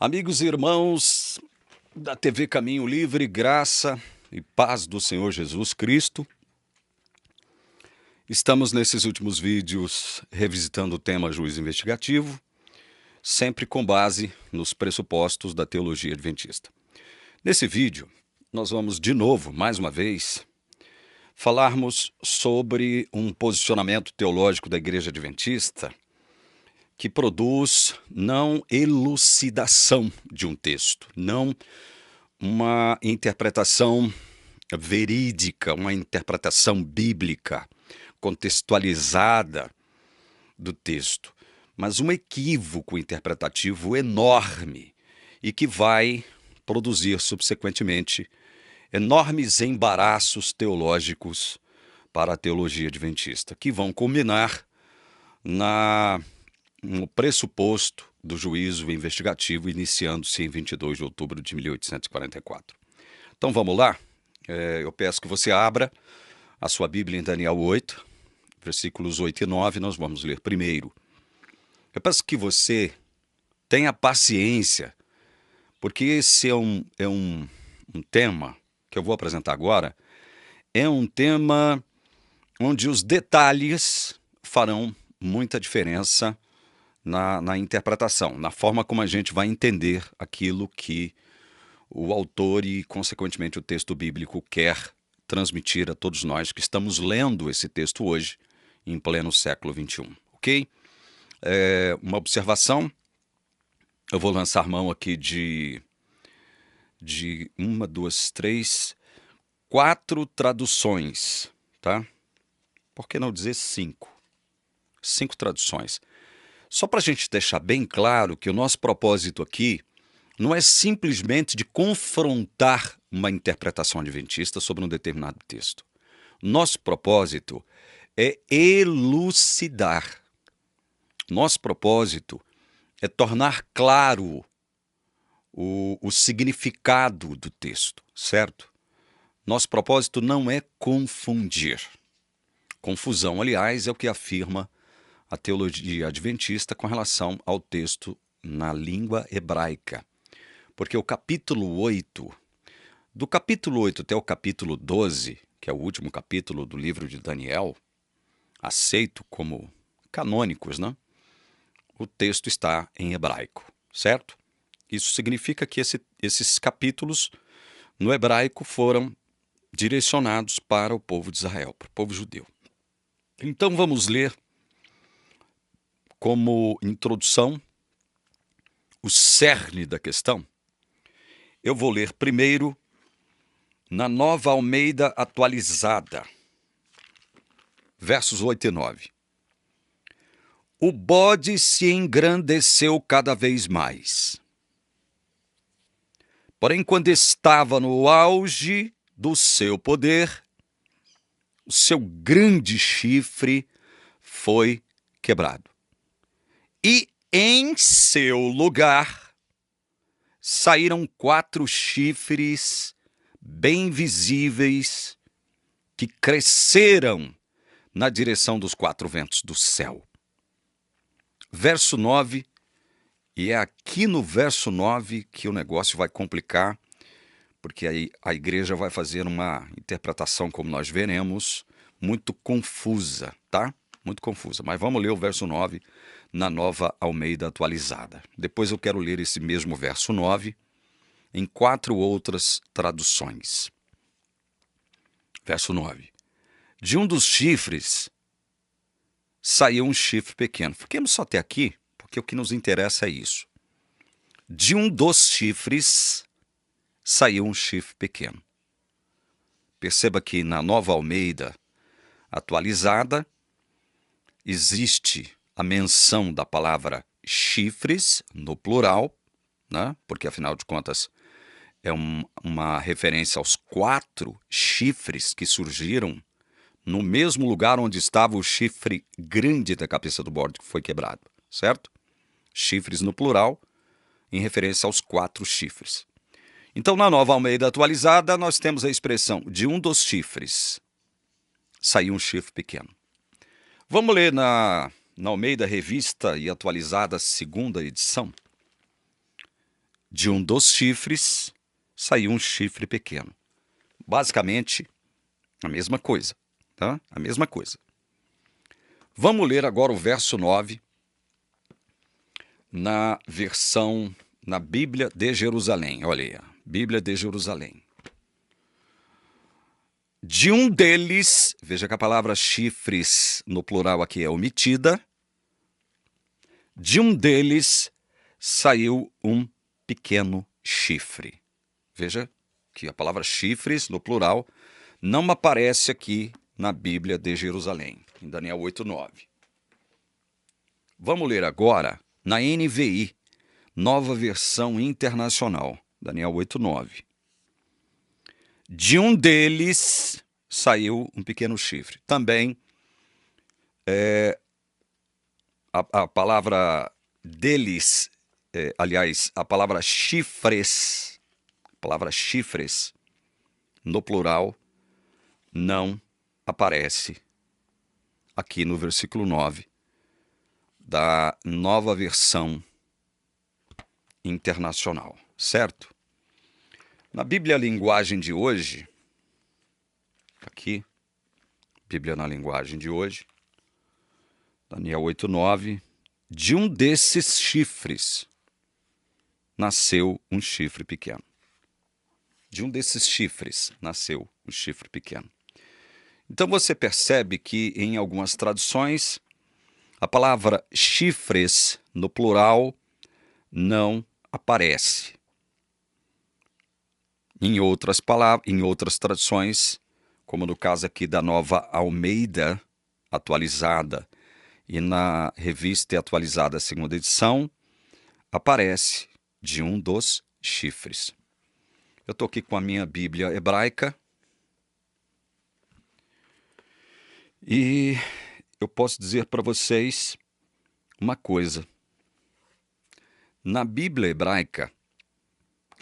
Amigos e irmãos da TV Caminho Livre, graça e paz do Senhor Jesus Cristo, estamos nesses últimos vídeos revisitando o tema juízo investigativo, sempre com base nos pressupostos da teologia adventista. Nesse vídeo, nós vamos de novo, mais uma vez, falarmos sobre um posicionamento teológico da Igreja Adventista que produz não elucidação de um texto, não uma interpretação verídica, uma interpretação bíblica, contextualizada do texto, mas um equívoco interpretativo enorme e que vai produzir subsequentemente enormes embaraços teológicos para a teologia adventista, que vão culminar no pressuposto do juízo investigativo, iniciando-se em 22 de outubro de 1844. Então vamos lá? Eu peço que você abra a sua Bíblia em Daniel 8, versículos 8 e 9, nós vamos ler primeiro. Eu peço que você tenha paciência, porque esse é um tema que eu vou apresentar agora, é um tema onde os detalhes farão muita diferença na interpretação, na forma como a gente vai entender aquilo que o autor e, consequentemente, o texto bíblico quer transmitir a todos nós que estamos lendo esse texto hoje, em pleno século XXI, ok? Uma observação, eu vou lançar mão aqui de uma, duas, três, 4 traduções, tá? Por que não dizer 5? 5 traduções. Só para a gente deixar bem claro que o nosso propósito aqui não é simplesmente de confrontar uma interpretação adventista sobre um determinado texto. Nosso propósito é elucidar. Nosso propósito é tornar claro o significado do texto, certo? Nosso propósito não é confundir. Confusão, aliás, é o que afirma a teologia adventista com relação ao texto na língua hebraica. Porque o capítulo 8, do capítulo 8 até o capítulo 12, que é o último capítulo do livro de Daniel, aceito como canônicos, né? O texto está em hebraico, certo? Isso significa que esses capítulos no hebraico foram direcionados para o povo de Israel, para o povo judeu. Então vamos ler como introdução o cerne da questão. Eu vou ler primeiro na Nova Almeida Atualizada, versos 8 e 9. O bode se engrandeceu cada vez mais. Porém, quando estava no auge do seu poder, o seu grande chifre foi quebrado. E em seu lugar saíram 4 chifres bem visíveis que cresceram na direção dos 4 ventos do céu. Verso 9, e é aqui no verso 9 que o negócio vai complicar, porque aí a igreja vai fazer uma interpretação, como nós veremos, muito confusa, tá? Muito confusa. Mas vamos ler o verso 9 na Nova Almeida Atualizada. Depois eu quero ler esse mesmo verso 9 em 4 outras traduções. Verso 9. De um dos chifres saiu um chifre pequeno. Fiquemos só até aqui, porque o que nos interessa é isso. De um dos chifres saiu um chifre pequeno. Perceba que na Nova Almeida Atualizada existe a menção da palavra chifres no plural, né? Porque afinal de contas é uma referência aos 4 chifres que surgiram no mesmo lugar onde estava o chifre grande da cabeça do bode que foi quebrado, certo? Chifres no plural, em referência aos 4 chifres. Então, na Nova Almeida Atualizada, nós temos a expressão de um dos chifres saiu um chifre pequeno. Vamos ler na Almeida Revista e Atualizada, segunda edição. De um dos chifres saiu um chifre pequeno. Basicamente, a mesma coisa, tá? A mesma coisa. Vamos ler agora o verso 9 na versão, na Bíblia de Jerusalém. Olha aí, Bíblia de Jerusalém. De um deles, veja que a palavra chifres no plural aqui é omitida. De um deles saiu um pequeno chifre. Veja que a palavra chifres no plural não aparece aqui na Bíblia de Jerusalém, em Daniel 8:9. Vamos ler agora na NVI, Nova Versão Internacional, Daniel 8:9. De um deles saiu um pequeno chifre. Também a palavra deles, aliás, a palavra chifres no plural não aparece aqui no versículo 9 da Nova Versão Internacional, certo? Na Bíblia Linguagem de hoje, aqui, Bíblia na Linguagem de hoje, Daniel 8:9, de um desses chifres nasceu um chifre pequeno. De um desses chifres nasceu um chifre pequeno. Então você percebe que em algumas traduções a palavra chifres no plural não aparece. Em outras traduções, como no caso aqui da Nova Almeida atualizada e na Revista Atualizada segunda edição, aparece de um dos chifres. Eu estou aqui com a minha Bíblia hebraica e eu posso dizer para vocês uma coisa. Na Bíblia hebraica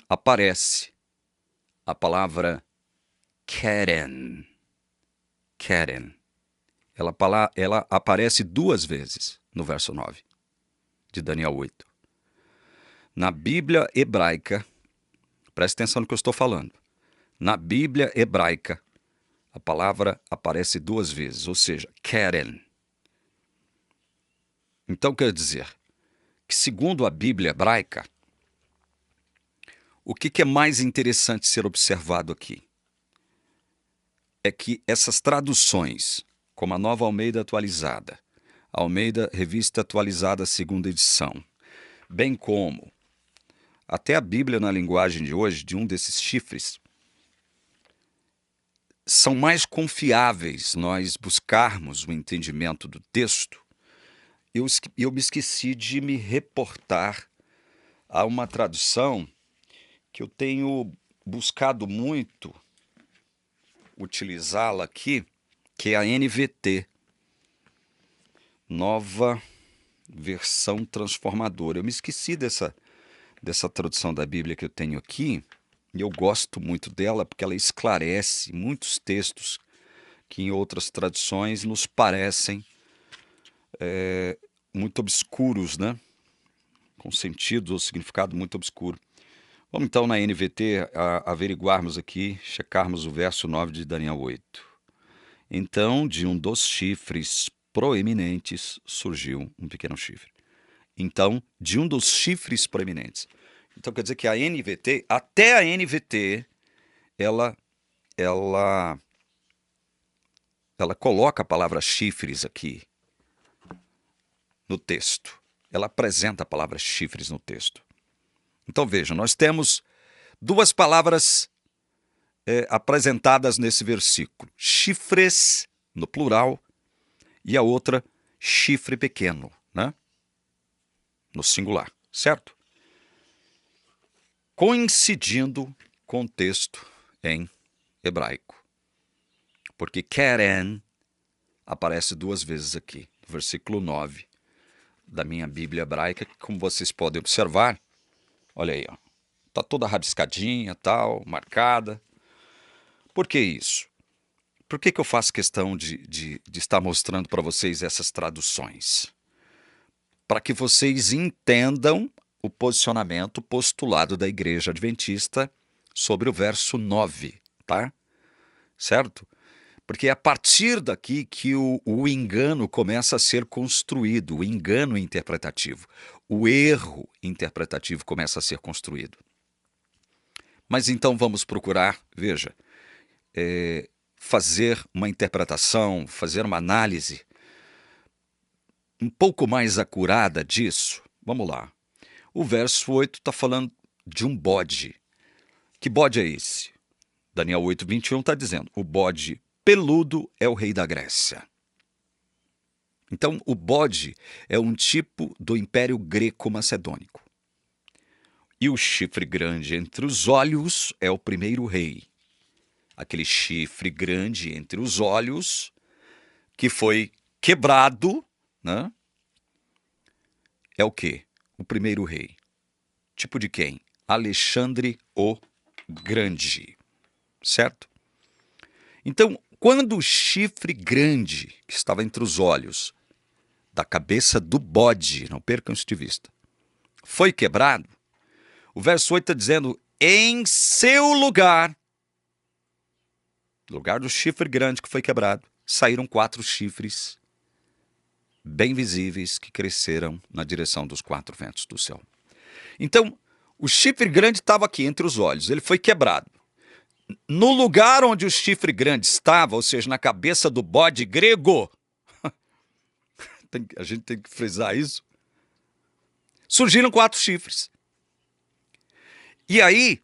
aparece a palavra keren. Keren. Ela aparece 2 vezes no verso 9 de Daniel 8. Na Bíblia hebraica, preste atenção no que eu estou falando. Na Bíblia hebraica, a palavra aparece 2 vezes, ou seja, keren. Então quer dizer que, segundo a Bíblia hebraica, o que é mais interessante ser observado aqui é que essas traduções, como a Nova Almeida Atualizada, Almeida Revista Atualizada segunda edição, bem como até a Bíblia na linguagem de hoje, de um desses chifres, são mais confiáveis nós buscarmos o entendimento do texto. Eu me esqueci de me reportar a uma tradução que eu tenho buscado muito utilizá-la aqui, que é a NVT, Nova Versão Transformadora. Eu me esqueci dessa tradução da Bíblia que eu tenho aqui, e eu gosto muito dela porque ela esclarece muitos textos que em outras traduções nos parecem muito obscuros, né? Com sentido ou significado muito obscuro. Vamos então na NVT averiguarmos aqui, checarmos o verso 9 de Daniel 8. Então, de um dos chifres proeminentes surgiu um pequeno chifre. Então, de um dos chifres proeminentes. Então, quer dizer que a NVT, até a NVT, ela coloca a palavra chifres aqui no texto. Ela apresenta a palavra chifres no texto. Então, vejam, nós temos 2 palavras apresentadas nesse versículo. Chifres, no plural, e a outra, chifre pequeno, né? No singular, certo? Coincidindo com o texto em hebraico. Porque keren aparece 2 vezes aqui, no versículo 9 da minha Bíblia hebraica, que, como vocês podem observar, olha aí, ó, tá toda rabiscadinha, tal, marcada. Por que isso? Por que eu faço questão de estar mostrando para vocês essas traduções? Para que vocês entendam o posicionamento postulado da Igreja Adventista sobre o verso 9, tá? Certo? Porque é a partir daqui que o engano começa a ser construído, o engano interpretativo, o erro interpretativo começa a ser construído. Mas então vamos procurar, veja, fazer uma interpretação, fazer uma análise um pouco mais acurada disso. Vamos lá. O verso 8 está falando de um bode. Que bode é esse? Daniel 8:21 está dizendo, o bode peludo é o rei da Grécia. Então, o bode é um tipo do Império Greco-Macedônico. E o chifre grande entre os olhos é o primeiro rei. Aquele chifre grande entre os olhos que foi quebrado, né? É o quê? O primeiro rei. Tipo de quem? Alexandre o Grande. Certo? Então, quando o chifre grande, que estava entre os olhos, da cabeça do bode, não percam isso de vista, foi quebrado, o verso 8 está dizendo, em seu lugar do chifre grande que foi quebrado, saíram 4 chifres bem visíveis que cresceram na direção dos 4 ventos do céu. Então, o chifre grande estava aqui entre os olhos, ele foi quebrado. No lugar onde o chifre grande estava, ou seja, na cabeça do bode grego, a gente tem que frisar isso, surgiram 4 chifres. E aí,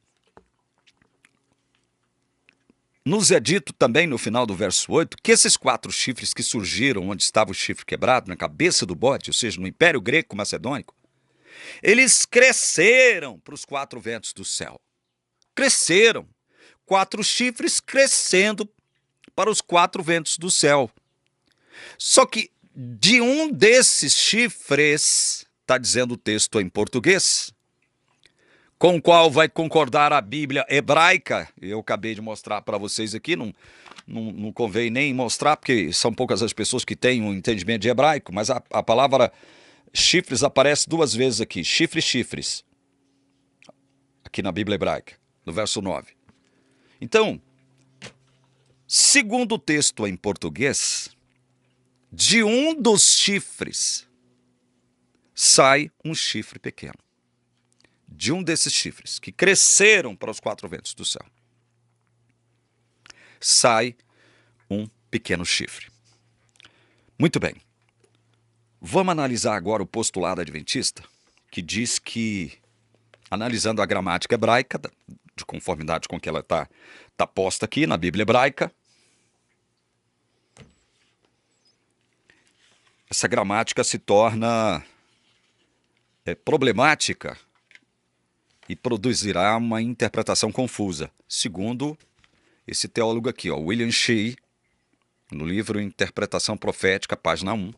nos é dito também no final do verso 8, que esses 4 chifres que surgiram onde estava o chifre quebrado, na cabeça do bode, ou seja, no Império Greco-Macedônico, eles cresceram para os 4 ventos do céu. Cresceram. 4 chifres crescendo para os 4 ventos do céu. Só que de um desses chifres, está dizendo o texto em português, com o qual vai concordar a Bíblia hebraica, eu acabei de mostrar para vocês aqui, não convém nem mostrar, porque são poucas as pessoas que têm um entendimento de hebraico, mas a palavra chifres aparece 2 vezes aqui, chifres, aqui na Bíblia hebraica, no verso 9. Então, segundo o texto em português, de um dos chifres sai um chifre pequeno. De um desses chifres que cresceram para os 4 ventos do céu, sai um pequeno chifre. Muito bem. Vamos analisar agora o postulado adventista, que diz que, analisando a gramática hebraica, de conformidade com que ela está posta aqui na Bíblia hebraica, essa gramática se torna problemática e produzirá uma interpretação confusa, segundo esse teólogo aqui, William Shea, no livro Interpretação Profética, página 1.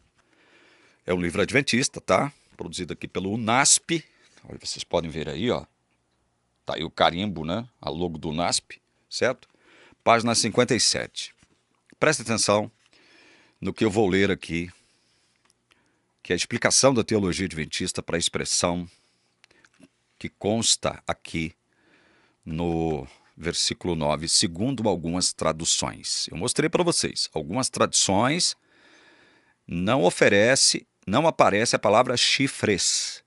É um livro adventista, tá? Produzido aqui pelo UNASP. Olha, vocês podem ver aí, ó. Tá aí o carimbo, né? A logo do UNASP, certo? Página 57. Preste atenção no que eu vou ler aqui, que é a explicação da teologia adventista para a expressão que consta aqui no versículo 9, segundo algumas traduções. Eu mostrei para vocês. Algumas traduções não aparece a palavra chifres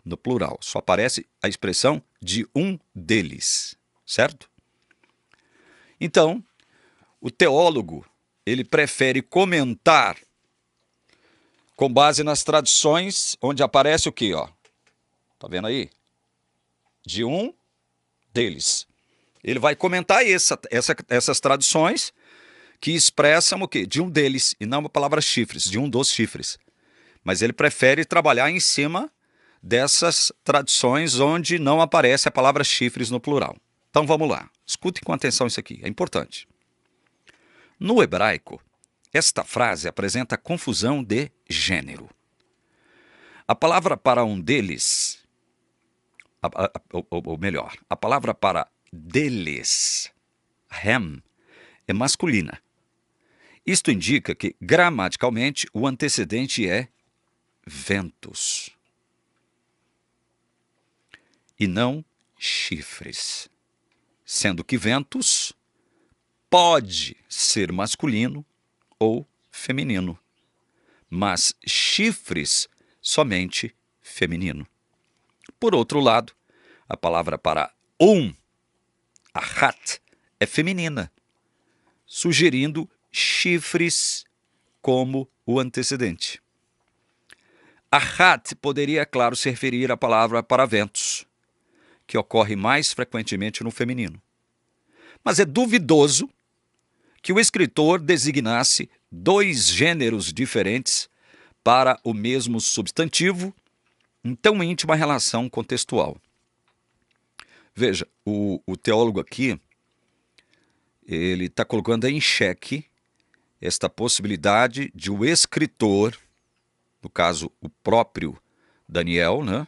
no plural. Só aparece a expressão de um deles, certo? Então, o teólogo, ele prefere comentar com base nas traduções onde aparece o quê, ó? Tá vendo aí? De um deles. Ele vai comentar essas traduções que expressam o quê? De um deles, e não a palavra chifres, de um dos chifres. Mas ele prefere trabalhar em cima dessas traduções onde não aparece a palavra chifres no plural. Então vamos lá, escutem com atenção isso aqui, é importante. No hebraico, esta frase apresenta confusão de gênero. A palavra para um deles, ou melhor, a palavra para deles, hem, é masculina. Isto indica que, gramaticalmente, o antecedente é ventos. e não chifres, sendo que ventos pode ser masculino ou feminino, mas chifres somente feminino. Por outro lado, a palavra para ahat, é feminina, sugerindo chifres como o antecedente. Ahat poderia, claro, se referir à palavra para ventos, que ocorre mais frequentemente no feminino. Mas é duvidoso que o escritor designasse dois gêneros diferentes para o mesmo substantivo em tão íntima relação contextual. Veja, o teólogo aqui, ele está colocando em xeque esta possibilidade de o escritor, no caso o próprio Daniel, né,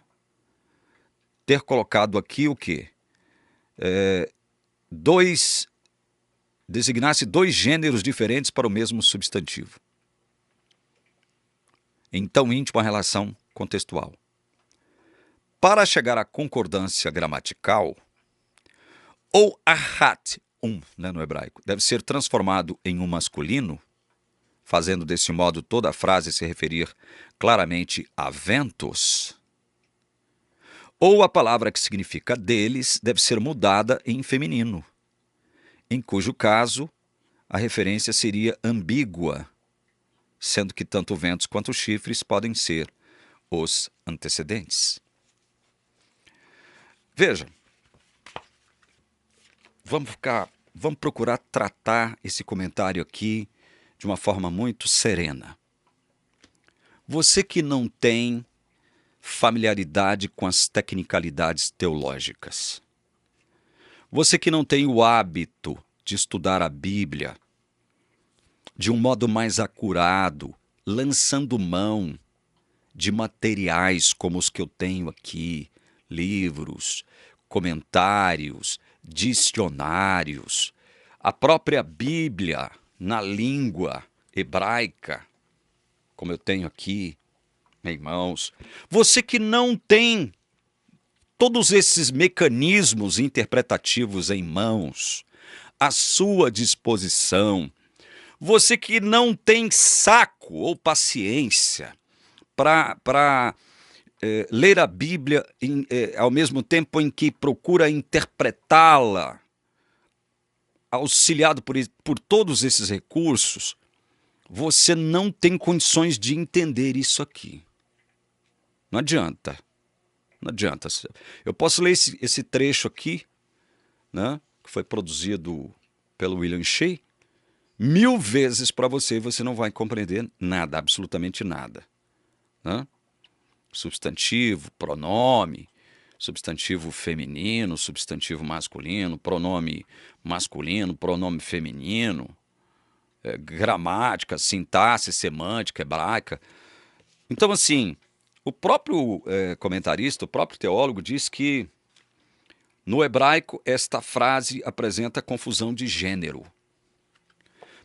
ter colocado aqui o quê? Designasse dois gêneros diferentes para o mesmo substantivo, em tão íntima relação contextual. Para chegar à concordância gramatical, ou ahat, né, no hebraico, deve ser transformado em um masculino, fazendo desse modo toda a frase se referir claramente a ventos, ou a palavra que significa deles deve ser mudada em feminino, em cujo caso a referência seria ambígua, sendo que tanto ventos quanto chifres podem ser os antecedentes. Veja, vamos procurar tratar esse comentário aqui de uma forma muito serena. Você que não tem familiaridade com as tecnicalidades teológicas, você que não tem o hábito de estudar a Bíblia de um modo mais acurado, lançando mão de materiais como os que eu tenho aqui, livros, comentários, dicionários, a própria Bíblia na língua hebraica, como eu tenho aqui em mãos. Você que não tem todos esses mecanismos interpretativos em mãos, à sua disposição, você que não tem saco ou paciência para ler a Bíblia ao mesmo tempo em que procura interpretá-la, auxiliado por todos esses recursos, você não tem condições de entender isso aqui. Não adianta. Não adianta. Eu posso ler esse trecho aqui, né, que foi produzido pelo William Shea, 1000 vezes para você e você não vai compreender nada, absolutamente nada. Né? Substantivo, pronome, substantivo feminino, substantivo masculino, pronome masculino, pronome feminino, gramática, sintaxe, semântica, hebraica. Então, assim, o próprio comentarista, o próprio teólogo diz que no hebraico esta frase apresenta confusão de gênero.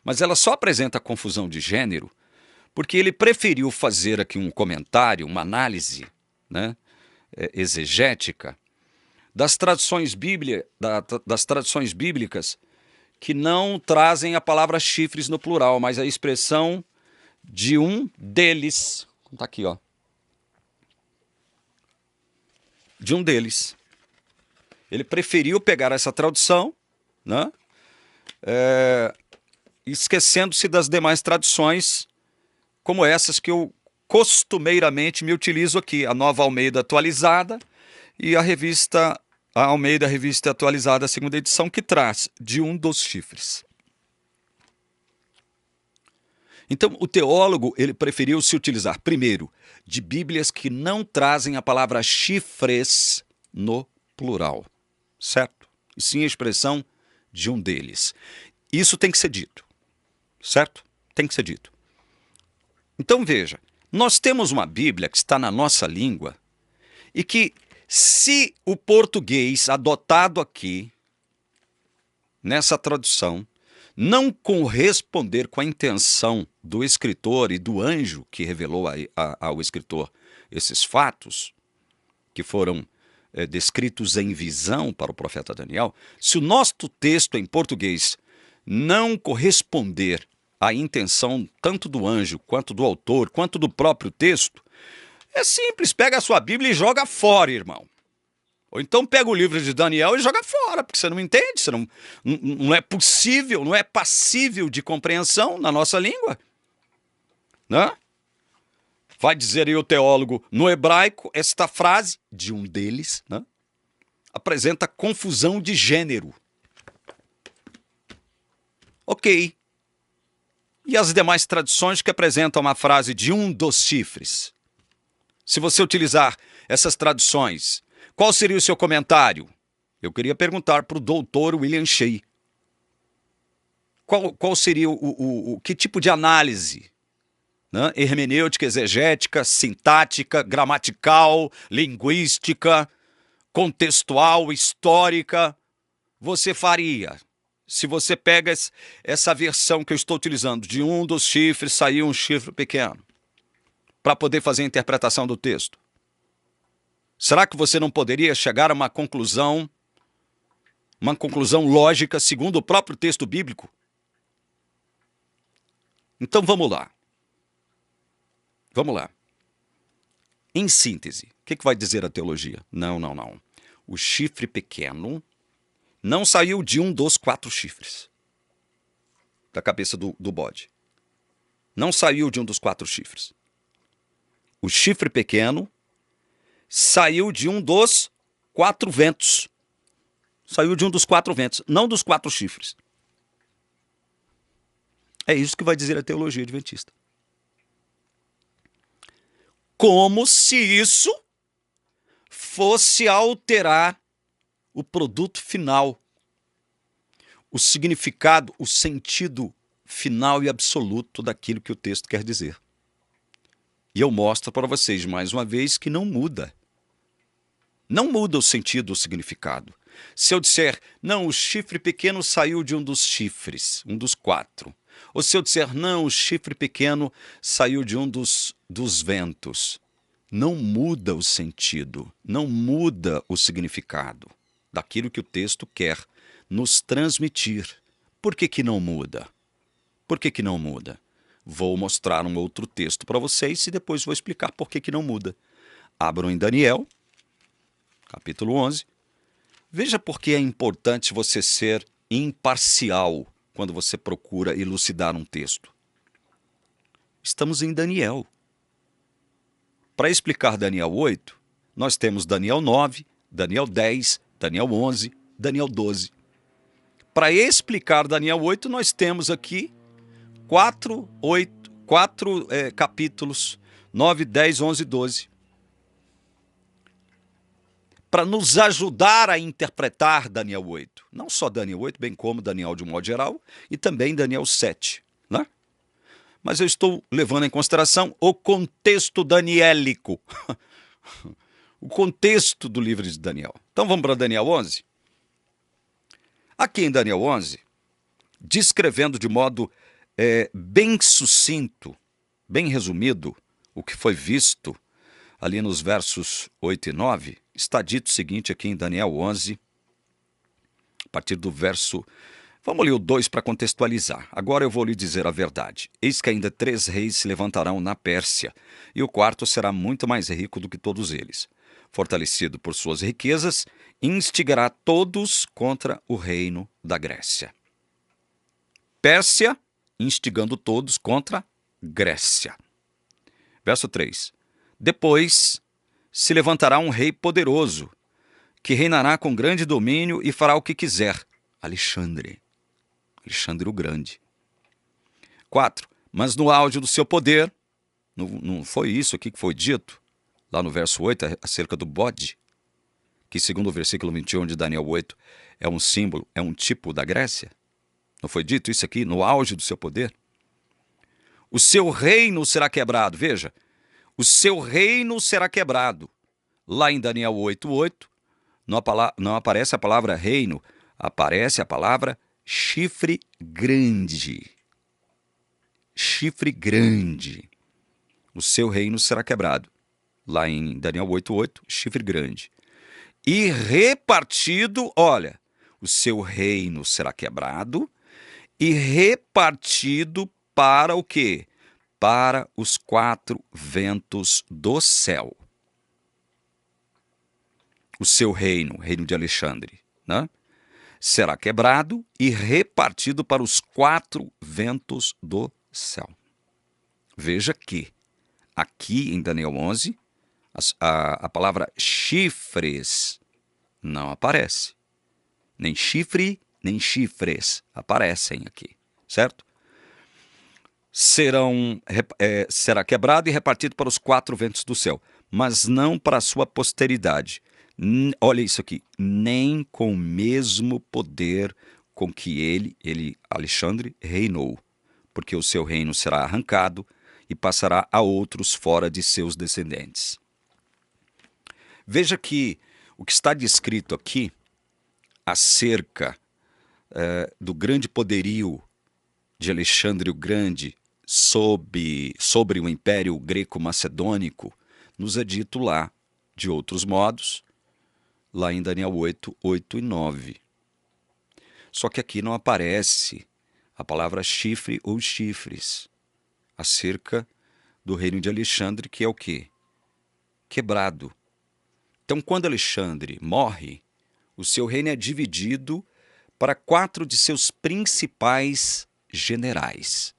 Mas ela só apresenta confusão de gênero porque ele preferiu fazer aqui um comentário, uma análise, né, exegética das traduções bíblicas que não trazem a palavra chifres no plural, mas a expressão de um deles. Está aqui, ó. De um deles. Ele preferiu pegar essa tradução, né, esquecendo-se das demais traduções, como essas que eu costumeiramente me utilizo aqui, a Nova Almeida Atualizada e a Almeida Revista Atualizada, segunda edição, que traz de um dos chifres. Então, o teólogo ele preferiu se utilizar, primeiro, de Bíblias que não trazem a palavra chifres no plural, certo? E sim a expressão de um deles. Isso tem que ser dito, certo? Tem que ser dito. Então, veja, nós temos uma Bíblia que está na nossa língua e que, se o português adotado aqui, nessa tradução, não corresponder com a intenção do escritor e do anjo que revelou ao escritor esses fatos, que foram descritos em visão para o profeta Daniel, se o nosso texto em português não corresponder à intenção tanto do anjo, quanto do autor, quanto do próprio texto, é simples, pega a sua Bíblia e joga fora, irmão. Ou então pega o livro de Daniel e joga fora, porque você não entende, você não é possível, não é passível de compreensão na nossa língua. Né? Vai dizer aí o teólogo, no hebraico, esta frase, de um deles, né, apresenta confusão de gênero. Ok. E as demais traduções que apresentam uma frase de um dos chifres? Se você utilizar essas traduções, qual seria o seu comentário? Eu queria perguntar para o doutor William Shea. Qual seria que tipo de análise? Né? Hermenêutica, exegética, sintática, gramatical, linguística, contextual, histórica, você faria? Se você pega essa versão que eu estou utilizando, de um dos chifres saiu um chifre pequeno, para poder fazer a interpretação do texto. Será que você não poderia chegar a uma conclusão lógica segundo o próprio texto bíblico? Então vamos lá. Vamos lá. Em síntese, o que vai dizer a teologia? Não. O chifre pequeno não saiu de um dos 4 chifres da cabeça do bode. Não saiu de um dos 4 chifres. O chifre pequeno saiu de um dos 4 ventos. Saiu de um dos 4 ventos, não dos 4 chifres. É isso que vai dizer a teologia adventista. Como se isso fosse alterar o produto final, o significado, o sentido final e absoluto daquilo que o texto quer dizer. E eu mostro para vocês mais uma vez que não muda. Não muda o sentido, o significado. Se eu disser, não, o chifre pequeno saiu de um dos chifres, um dos 4. Ou se eu disser, não, o chifre pequeno saiu de um dos ventos. Não muda o sentido, não muda o significado daquilo que o texto quer nos transmitir. Por que não muda? Por que não muda? Vou mostrar um outro texto para vocês e depois vou explicar por que não muda. Abram em Daniel, capítulo 11. Veja por que é importante você ser imparcial quando você procura elucidar um texto. Estamos em Daniel. Para explicar Daniel 8, nós temos Daniel 9, Daniel 10, Daniel 11, Daniel 12. Para explicar Daniel 8, nós temos aqui 4 capítulos, 9, 10, 11 e 12. Para nos ajudar a interpretar Daniel 8. Não só Daniel 8, bem como Daniel de um modo geral, e também Daniel 7. Né? Mas eu estou levando em consideração o contexto daniélico. O contexto do livro de Daniel. Então vamos para Daniel 11? Aqui em Daniel 11, descrevendo de modo bem sucinto, bem resumido, o que foi visto ali nos versos 8 e 9, está dito o seguinte aqui em Daniel 11, a partir do verso... Vamos ler o 2 para contextualizar. Agora eu vou lhe dizer a verdade. Eis que ainda 3 reis se levantarão na Pérsia, e o quarto será muito mais rico do que todos eles. Fortalecido por suas riquezas, instigará todos contra o reino da Grécia. Pérsia, instigando todos contra Grécia. Verso 3. Depois se levantará um rei poderoso, que reinará com grande domínio e fará o que quiser. Alexandre o Grande. 4. Mas no auge do seu poder, não foi isso aqui que foi dito, lá no verso 8, acerca do bode, que segundo o versículo 21 de Daniel 8, é um símbolo, é um tipo da Grécia? Não foi dito isso aqui, no auge do seu poder? O seu reino será quebrado, veja, o seu reino será quebrado. Lá em Daniel 8:8, não aparece a palavra reino, aparece a palavra chifre grande. Chifre grande. O seu reino será quebrado. Lá em Daniel 8:8, chifre grande. e repartido, olha, o seu reino será quebrado e repartido para o quê? Para os quatro ventos do céu. O seu reino, o reino de Alexandre, né? Será quebrado e repartido para os quatro ventos do céu. Veja que aqui em Daniel 11, a palavra chifres não aparece. Nem chifre, nem chifres aparecem aqui, certo? Será quebrado e repartido para os quatro ventos do céu, mas não para a sua posteridade. Olha isso aqui, nem com o mesmo poder com que ele, Alexandre, reinou, porque o seu reino será arrancado e passará a outros fora de seus descendentes. Veja que o que está descrito aqui acerca do grande poderio de Alexandre o Grande sobre o Império Greco-Macedônico nos é dito lá, de outros modos, lá em Daniel 8, 8 e 9. Só que aqui não aparece a palavra chifre ou chifres acerca do reino de Alexandre, que é o quê? Quebrado. Então, quando Alexandre morre, o seu reino é dividido para quatro de seus principais generais.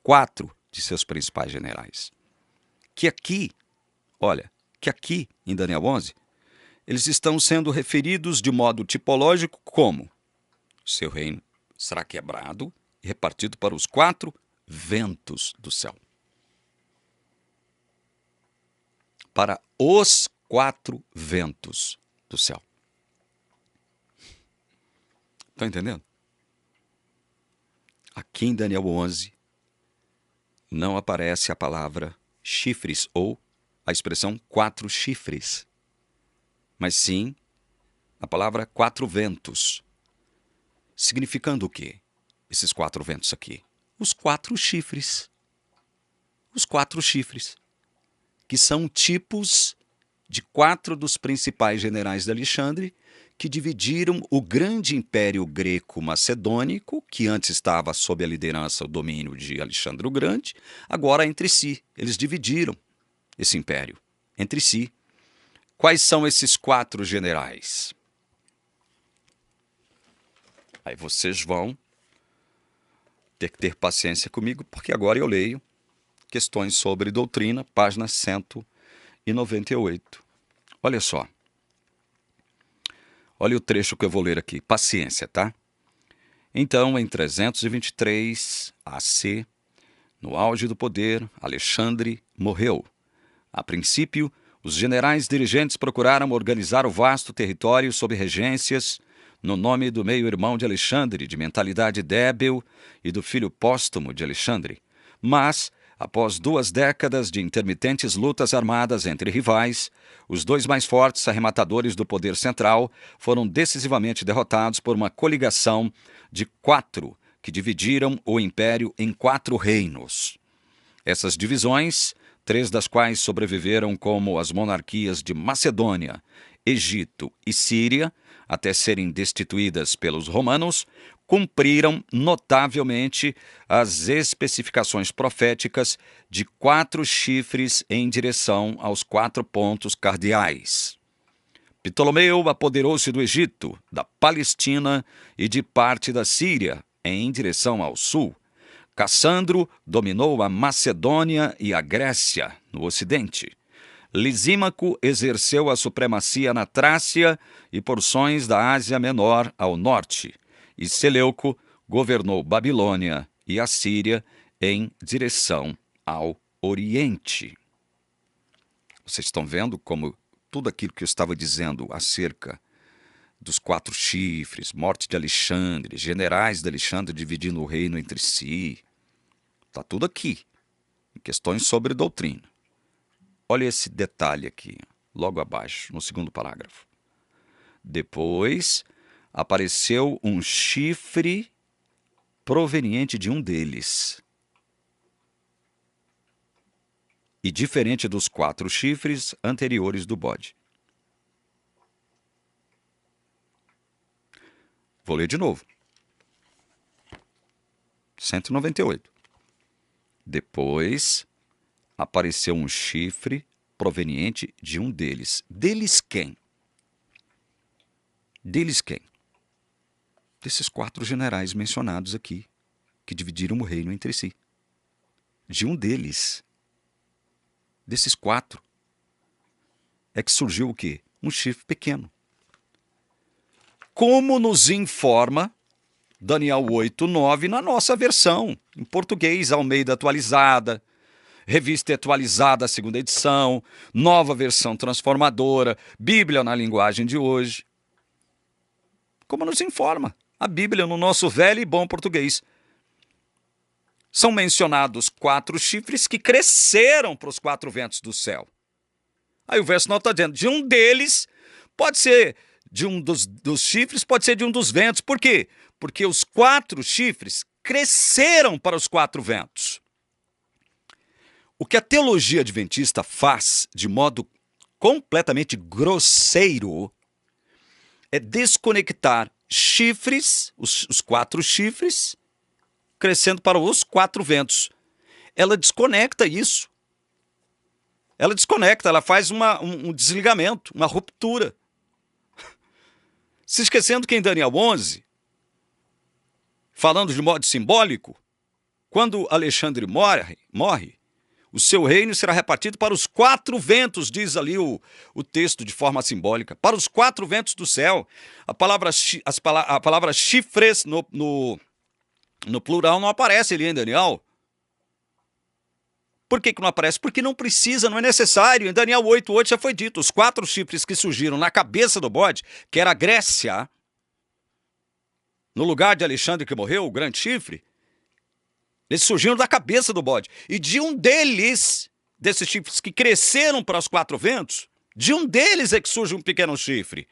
Quatro de seus principais generais. Que aqui, olha, que aqui em Daniel 11, eles estão sendo referidos de modo tipológico como: seu reino será quebrado e repartido para os quatro ventos do céu. Para os quatro ventos do céu. Estão entendendo? Aqui em Daniel 11, não aparece a palavra chifres ou a expressão quatro chifres, mas sim a palavra quatro ventos. Significando o quê? Esses quatro ventos aqui. Os quatro chifres. Os quatro chifres, que são tipos de quatro dos principais generais de Alexandre, que dividiram o grande império greco-macedônico, que antes estava sob a liderança, o domínio de Alexandre o Grande, agora entre si. Eles dividiram esse império entre si. Quais são esses quatro generais? Aí vocês vão ter que ter paciência comigo, porque agora eu leio Questões sobre Doutrina, página 198. Olha só. Olha o trecho que eu vou ler aqui. Paciência, tá? Então, em 323 AC, no auge do poder, Alexandre morreu. A princípio, os generais dirigentes procuraram organizar o vasto território sob regências no nome do meio-irmão de Alexandre, de mentalidade débil, e do filho póstumo de Alexandre. Mas, após 2 décadas de intermitentes lutas armadas entre rivais, os dois mais fortes arrematadores do poder central foram decisivamente derrotados por uma coligação de 4 que dividiram o império em 4 reinos. Essas divisões, 3 das quais sobreviveram como as monarquias de Macedônia, Egito e Síria, até serem destituídas pelos romanos, cumpriram notavelmente as especificações proféticas de 4 chifres em direção aos 4 pontos cardeais. Ptolomeu apoderou-se do Egito, da Palestina e de parte da Síria, em direção ao sul. Cassandro dominou a Macedônia e a Grécia, no ocidente. Lisímaco exerceu a supremacia na Trácia e porções da Ásia Menor ao norte, e Seleuco governou Babilônia e a Síria em direção ao oriente. Vocês estão vendo como tudo aquilo que eu estava dizendo acerca dos 4 chifres, morte de Alexandre, generais de Alexandre dividindo o reino entre si, está tudo aqui, em Questões sobre Doutrina. Olha esse detalhe aqui, logo abaixo, no segundo parágrafo. Depois apareceu um chifre proveniente de um deles. E diferente dos 4 chifres anteriores do bode. Vou ler de novo. 198. Depois apareceu um chifre proveniente de um deles. Deles quem? Deles quem? Desses 4 generais mencionados aqui, que dividiram o reino entre si. De um deles, desses 4, é que surgiu o quê? Um chifre pequeno. Como nos informa Daniel 8:9 na nossa versão, em português, Almeida atualizada, Revista atualizada, segunda edição, nova versão transformadora, Bíblia na linguagem de hoje. Como nos informa a Bíblia no nosso velho e bom português. São mencionados 4 chifres que cresceram para os 4 ventos do céu. Aí o verso 9 está dizendo, de um deles, pode ser de um dos chifres, pode ser de um dos ventos. Por quê? Porque os 4 chifres cresceram para os 4 ventos. O que a teologia adventista faz de modo completamente grosseiro é desconectar chifres, os 4 chifres, crescendo para os 4 ventos. Ela desconecta isso. Ela desconecta, ela faz um desligamento, uma ruptura. Se esquecendo que em Daniel 11, falando de modo simbólico, quando Alexandre morre, o seu reino será repartido para os 4 ventos, diz ali o texto de forma simbólica, para os 4 ventos do céu. A palavra chifres no plural não aparece ali em Daniel. Por que não aparece? Porque não precisa, não é necessário. Em Daniel 8:8 já foi dito, os 4 chifres que surgiram na cabeça do bode, que era a Grécia, no lugar de Alexandre que morreu, o grande chifre, eles surgiram da cabeça do bode. E de um deles, desses chifres que cresceram para os 4 ventos, de um deles é que surge um pequeno chifre.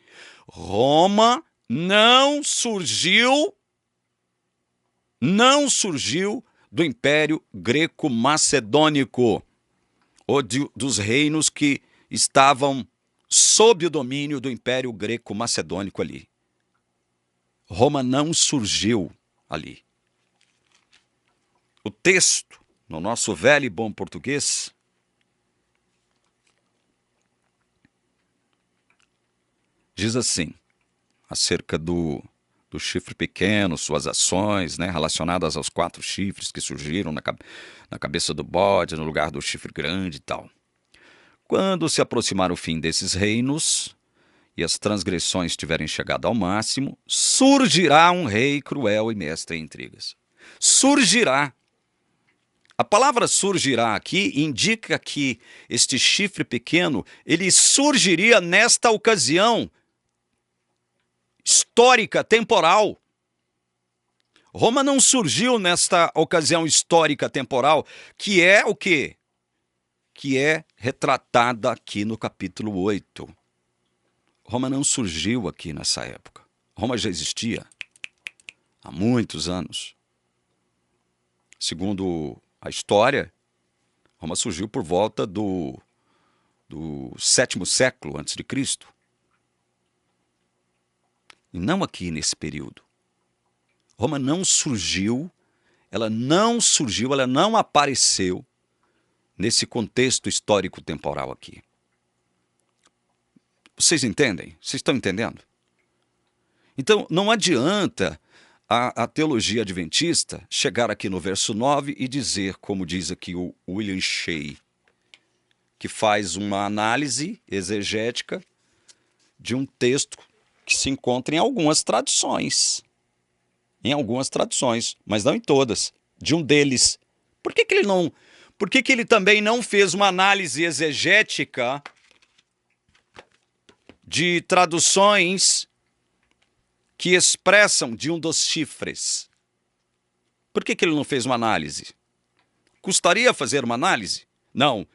Roma não surgiu do Império Greco-Macedônico, ou dos reinos que estavam sob o domínio do Império Greco-Macedônico ali. Roma não surgiu ali. O texto, no nosso velho e bom português, diz assim, acerca do chifre pequeno, suas ações, né, relacionadas aos 4 chifres que surgiram na cabeça do bode, no lugar do chifre grande e tal. Quando se aproximar o fim desses reinos e as transgressões tiverem chegado ao máximo, surgirá um rei cruel e mestre em intrigas. Surgirá. A palavra surgirá aqui indica que este chifre pequeno, ele surgiria nesta ocasião histórica, temporal. Roma não surgiu nesta ocasião histórica, temporal, que é o quê? Que é retratada aqui no capítulo 8. Roma não surgiu aqui nessa época. Roma já existia há muitos anos. Segundo a história, Roma surgiu por volta do 7º século antes de Cristo. E não aqui nesse período. Roma não surgiu, ela não apareceu nesse contexto histórico-temporal aqui. Vocês entendem? Vocês estão entendendo? Então, não adianta a teologia adventista chegar aqui no verso 9 e dizer, como diz aqui o William Shea, que faz uma análise exegética de um texto que se encontra em algumas traduções. Em algumas traduções, mas não em todas. De um deles. Por que ele também não fez uma análise exegética de traduções que expressam de um dos chifres? Por que ele não fez uma análise? Custaria fazer uma análise? Não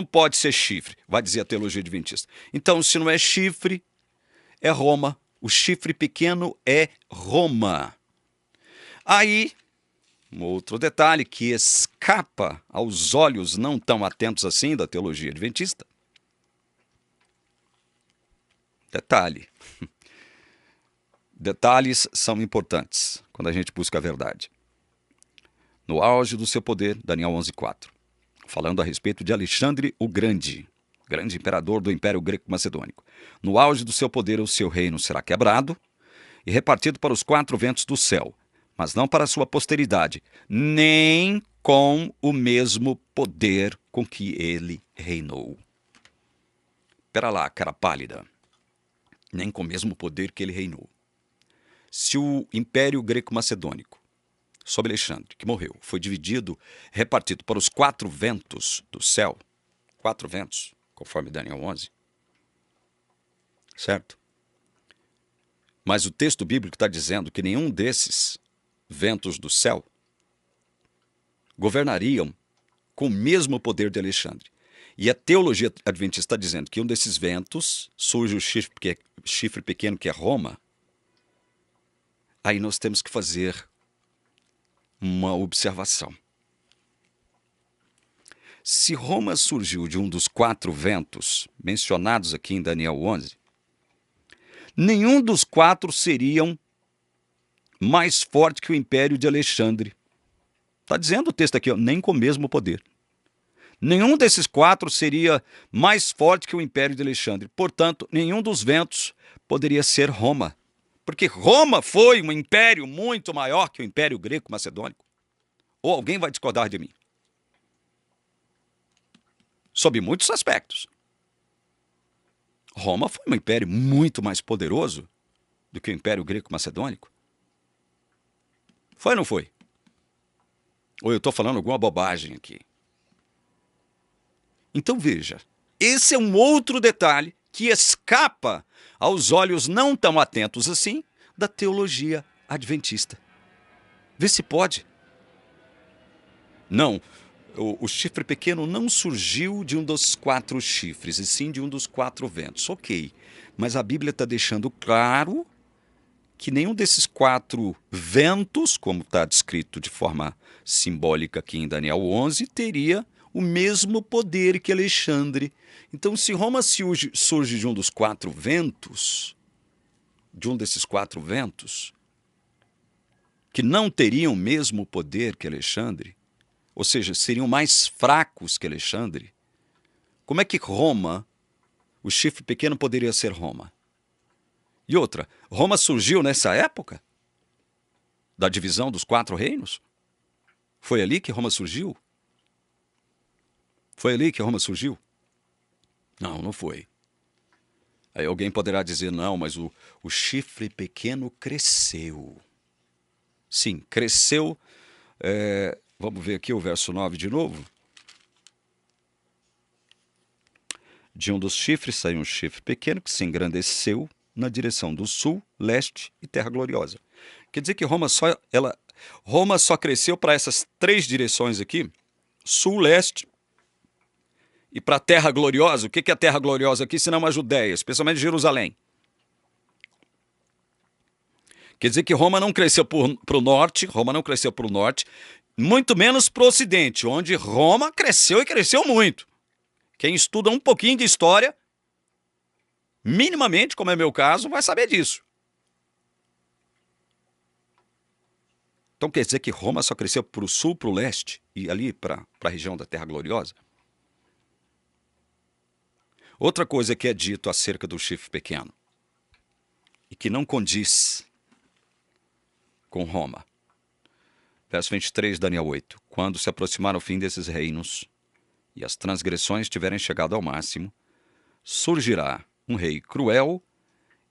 pode ser chifre, vai dizer a teologia adventista. Então, se não é chifre, é Roma. O chifre pequeno é Roma. Aí, um outro detalhe que escapa aos olhos não tão atentos assim da teologia adventista. Detalhe. Detalhes são importantes quando a gente busca a verdade. No auge do seu poder, Daniel 11:4, falando a respeito de Alexandre o Grande, grande imperador do Império Greco-Macedônico. No auge do seu poder, o seu reino será quebrado e repartido para os 4 ventos do céu, mas não para a sua posteridade, nem com o mesmo poder com que ele reinou. Pera lá, cara pálida. Nem com o mesmo poder que ele reinou. Se o Império Greco-Macedônico, sob Alexandre, que morreu, foi dividido, repartido para os 4 ventos do céu, 4 ventos, conforme Daniel 11, certo? Mas o texto bíblico está dizendo que nenhum desses ventos do céu governariam com o mesmo poder de Alexandre. E a teologia adventista está dizendo que um desses ventos surge o chifre pequeno, que é Roma. Aí nós temos que fazer uma observação. Se Roma surgiu de um dos 4 ventos mencionados aqui em Daniel 11, nenhum dos 4 seriam mais forte que o império de Alexandre. Está dizendo o texto aqui, ó, nem com o mesmo poder. Nenhum desses 4 seria mais forte que o império de Alexandre. Portanto, nenhum dos ventos poderia ser Roma. Porque Roma foi um império muito maior que o Império Greco-Macedônico. Ou alguém vai discordar de mim? Sob muitos aspectos. Roma foi um império muito mais poderoso do que o Império Greco-Macedônico. Foi ou não foi? Ou eu estou falando alguma bobagem aqui? Então veja, esse é um outro detalhe que escapa aos olhos não tão atentos assim da teologia adventista. Vê se pode. Não, o chifre pequeno não surgiu de um dos 4 chifres, e sim de um dos 4 ventos. Ok, mas a Bíblia está deixando claro que nenhum desses 4 ventos, como está descrito de forma simbólica aqui em Daniel 11, teria o mesmo poder que Alexandre. Então, se Roma surge de um dos 4 ventos, de um desses 4 ventos, que não teriam o mesmo poder que Alexandre, ou seja, seriam mais fracos que Alexandre, como é que Roma, o chifre pequeno, poderia ser Roma? E outra, Roma surgiu nessa época da divisão dos 4 reinos? Foi ali que Roma surgiu? Foi ali que Roma surgiu? Não, não foi. Aí alguém poderá dizer, não, mas o chifre pequeno cresceu. Sim, cresceu. Vamos ver aqui o verso 9 de novo. De um dos chifres saiu um chifre pequeno que se engrandeceu na direção do sul, leste e terra gloriosa. Quer dizer que Roma só cresceu para essas 3 direções aqui, sul, leste e para a terra gloriosa. O que é a terra gloriosa aqui, senão a Judéia, especialmente Jerusalém? Quer dizer que Roma não cresceu para o norte, muito menos para o ocidente, onde Roma cresceu e cresceu muito. Quem estuda um pouquinho de história, minimamente, como é meu caso, vai saber disso. Então quer dizer que Roma só cresceu para o sul, para o leste e ali para a região da Terra Gloriosa? Outra coisa que é dito acerca do chifre pequeno e que não condiz com Roma. Verso 23, Daniel 8. Quando se aproximar o fim desses reinos e as transgressões tiverem chegado ao máximo, surgirá um rei cruel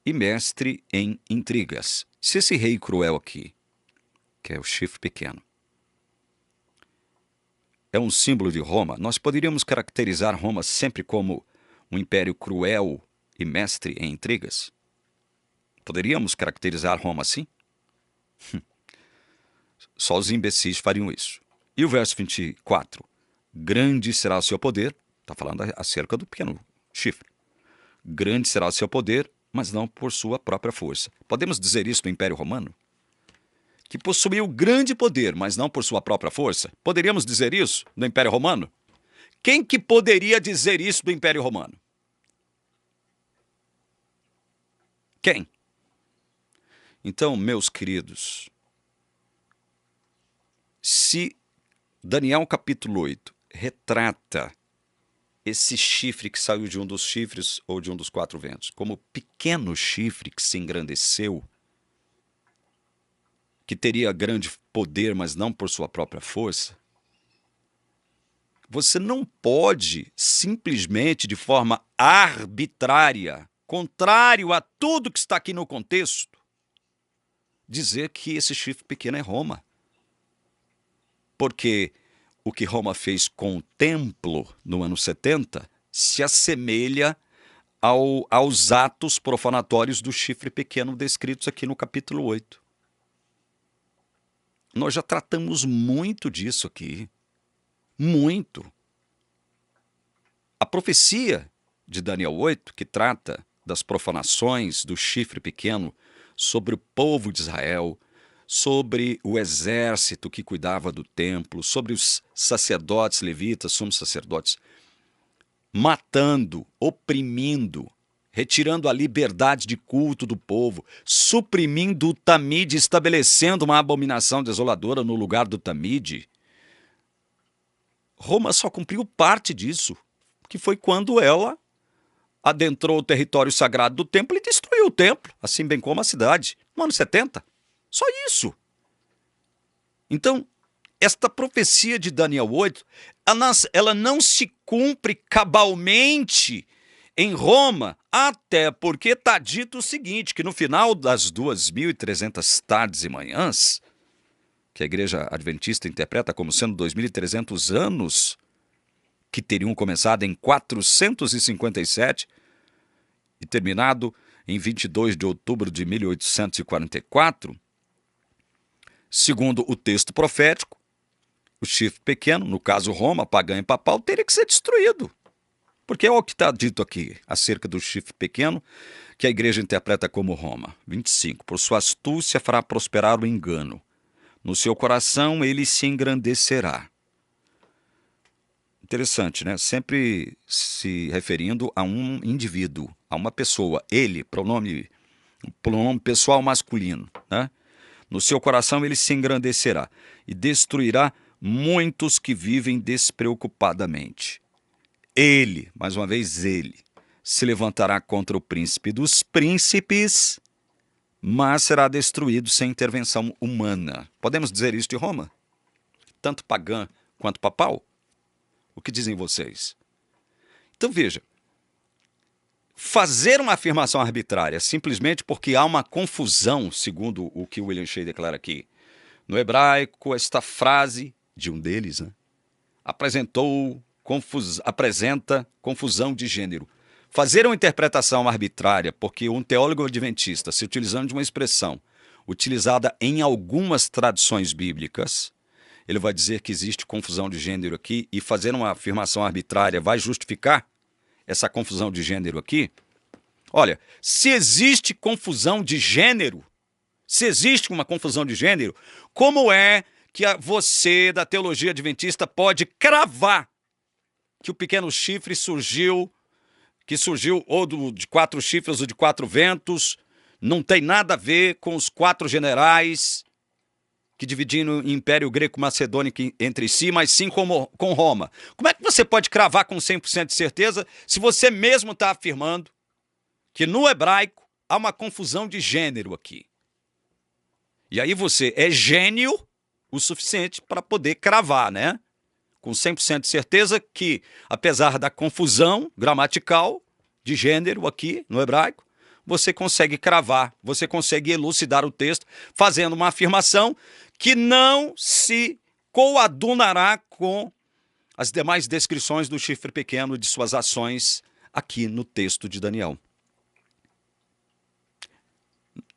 e mestre em intrigas. Se esse rei cruel aqui, que é o chifre pequeno, é um símbolo de Roma, nós poderíamos caracterizar Roma sempre como um império cruel e mestre em intrigas? Poderíamos caracterizar Roma assim? Só os imbecis fariam isso. E o verso 24. Grande será o seu poder. Está falando acerca do pequeno chifre. Grande será o seu poder, mas não por sua própria força. Podemos dizer isso do Império Romano? Que possuiu grande poder, mas não por sua própria força? Poderíamos dizer isso do Império Romano? Quem que poderia dizer isso do Império Romano? Quem? Então, meus queridos, se Daniel capítulo 8 retrata esse chifre que saiu de um dos chifres ou de um dos quatro ventos como pequeno chifre que se engrandeceu, que teria grande poder, mas não por sua própria força, você não pode simplesmente, de forma arbitrária, contrário a tudo que está aqui no contexto, dizer que esse chifre pequeno é Roma. Porque o que Roma fez com o templo no ano 70 se assemelha aos atos profanatórios do chifre pequeno descritos aqui no capítulo 8. Nós já tratamos muito disso aqui. Muito. A profecia de Daniel 8, que trata das profanações do chifre pequeno sobre o povo de Israel, sobre o exército que cuidava do templo, sobre os sacerdotes levitas, sumos sacerdotes, matando, oprimindo, retirando a liberdade de culto do povo, suprimindo o tamide, estabelecendo uma abominação desoladora no lugar do tamide. Roma só cumpriu parte disso, que foi quando ela adentrou o território sagrado do templo e destruiu o templo, assim bem como a cidade, no ano 70. Só isso. Então, esta profecia de Daniel 8, ela não se cumpre cabalmente em Roma, até porque está dito o seguinte, que no final das 2.300 tardes e manhãs, que a Igreja Adventista interpreta como sendo 2.300 anos, que teriam começado em 457 e terminado em 22 de outubro de 1844, segundo o texto profético, o chifre pequeno, no caso Roma, pagã e papal, teria que ser destruído. Porque é o que está dito aqui acerca do chifre pequeno, que a igreja interpreta como Roma. 25. Por sua astúcia fará prosperar o engano. No seu coração ele se engrandecerá. Interessante, né? Sempre se referindo a um indivíduo, a uma pessoa. Ele, pronome pessoal masculino, né? No seu coração ele se engrandecerá e destruirá muitos que vivem despreocupadamente. Ele, mais uma vez ele, se levantará contra o príncipe dos príncipes, mas será destruído sem intervenção humana. Podemos dizer isso de Roma? Tanto pagã quanto papal? O que dizem vocês? Então veja, fazer uma afirmação arbitrária simplesmente porque há uma confusão, segundo o que William Shea declara aqui. No hebraico, esta frase de um deles, né, apresenta confusão de gênero. Fazer uma interpretação arbitrária porque um teólogo adventista, se utilizando de uma expressão utilizada em algumas tradições bíblicas, ele vai dizer que existe confusão de gênero aqui e fazer uma afirmação arbitrária vai justificar essa confusão de gênero aqui? Olha, se existe confusão de gênero, como é que você da teologia adventista pode cravar que o pequeno chifre surgiu ou de quatro chifres ou de quatro ventos, não tem nada a ver com os quatro generais que dividiam o Império Greco-Macedônico entre si, mas sim com Roma? Como é que você pode cravar com 100% de certeza se você mesmo está afirmando que no hebraico há uma confusão de gênero aqui? E aí você é gênio o suficiente para poder cravar, né? Com 100% de certeza que, apesar da confusão gramatical de gênero aqui no hebraico, você consegue cravar, você consegue elucidar o texto, fazendo uma afirmação que não se coadunará com as demais descrições do chifre pequeno e de suas ações aqui no texto de Daniel.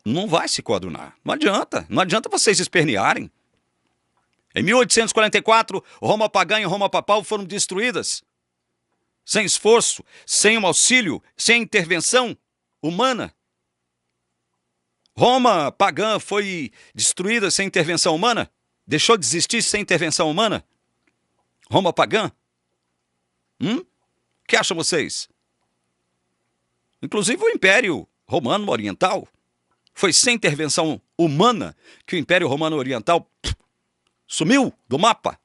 Não vai se coadunar. Não adianta vocês espernearem. Em 1844, Roma pagã e Roma papal foram destruídas. Sem esforço, sem um auxílio, sem intervenção humana. Roma pagã foi destruída sem intervenção humana? Deixou de existir sem intervenção humana? Roma pagã? O que acham vocês? Inclusive o Império Romano Oriental Foi sem intervenção humana que o Império Romano Oriental sumiu do mapa.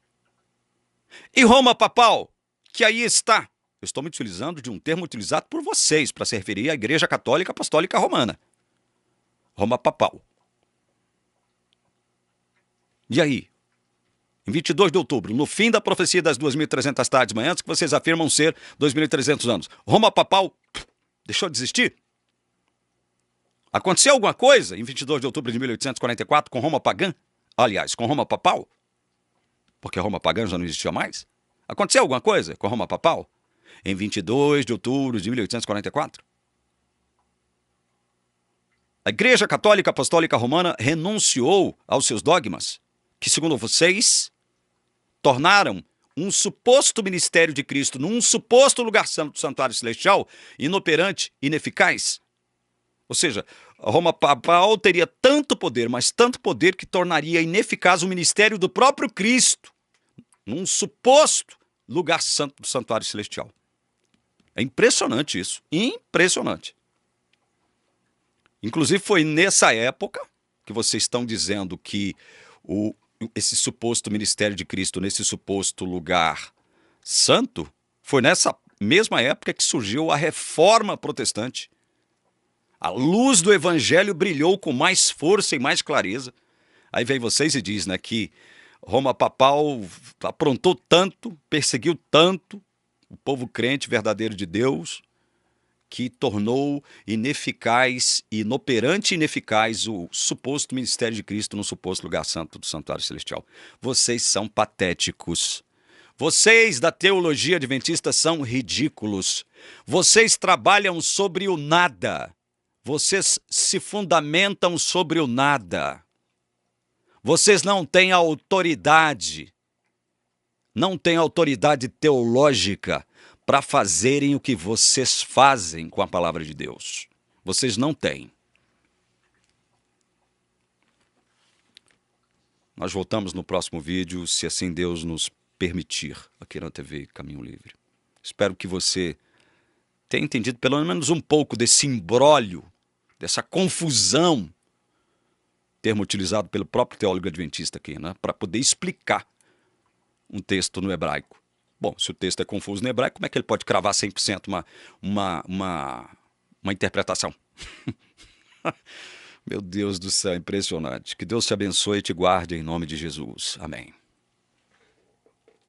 E Roma Papal, que aí está. Eu estou me utilizando de um termo utilizado por vocês para se referir à Igreja Católica Apostólica Romana. Roma Papal. E aí? Em 22 de outubro, no fim da profecia das 2.300 tardes manhãs, que vocês afirmam ser 2.300 anos, Roma Papal deixou de existir? Aconteceu alguma coisa em 22 de outubro de 1844 com Roma pagã? Aliás, com Roma Papal? Porque Roma pagã já não existia mais? Aconteceu alguma coisa com Roma Papal em 22 de outubro de 1844? A Igreja Católica Apostólica Romana renunciou aos seus dogmas, que, segundo vocês, tornaram um suposto ministério de Cristo num suposto lugar santo do santuário celestial inoperante, ineficaz. Ou seja, a Roma Papal teria tanto poder, mas tanto poder que tornaria ineficaz o ministério do próprio Cristo num suposto lugar santo do santuário celestial. É impressionante isso, impressionante. Inclusive foi nessa época que vocês estão dizendo que esse suposto ministério de Cristo, nesse suposto lugar santo, foi nessa mesma época que surgiu a Reforma Protestante. A luz do Evangelho brilhou com mais força e mais clareza. Aí vem vocês e diz, né, que Roma Papal aprontou tanto, perseguiu tanto o povo crente verdadeiro de Deus, que tornou ineficaz, inoperante e ineficaz o suposto ministério de Cristo no suposto lugar santo do santuário celestial. Vocês são patéticos. Vocês da teologia adventista são ridículos. Vocês trabalham sobre o nada. Vocês se fundamentam sobre o nada. Vocês não têm autoridade. Não têm autoridade teológica para fazerem o que vocês fazem com a palavra de Deus. Vocês não têm. Nós voltamos no próximo vídeo, se assim Deus nos permitir, aqui na TV Caminho Livre. Espero que você tenha entendido pelo menos um pouco desse imbróglio, dessa confusão, termo utilizado pelo próprio teólogo adventista aqui, né, para poder explicar um texto no hebraico. Bom, se o texto é confuso no hebraico, como é que ele pode cravar 100% uma interpretação? Meu Deus do céu, impressionante. Que Deus te abençoe e te guarde em nome de Jesus. Amém.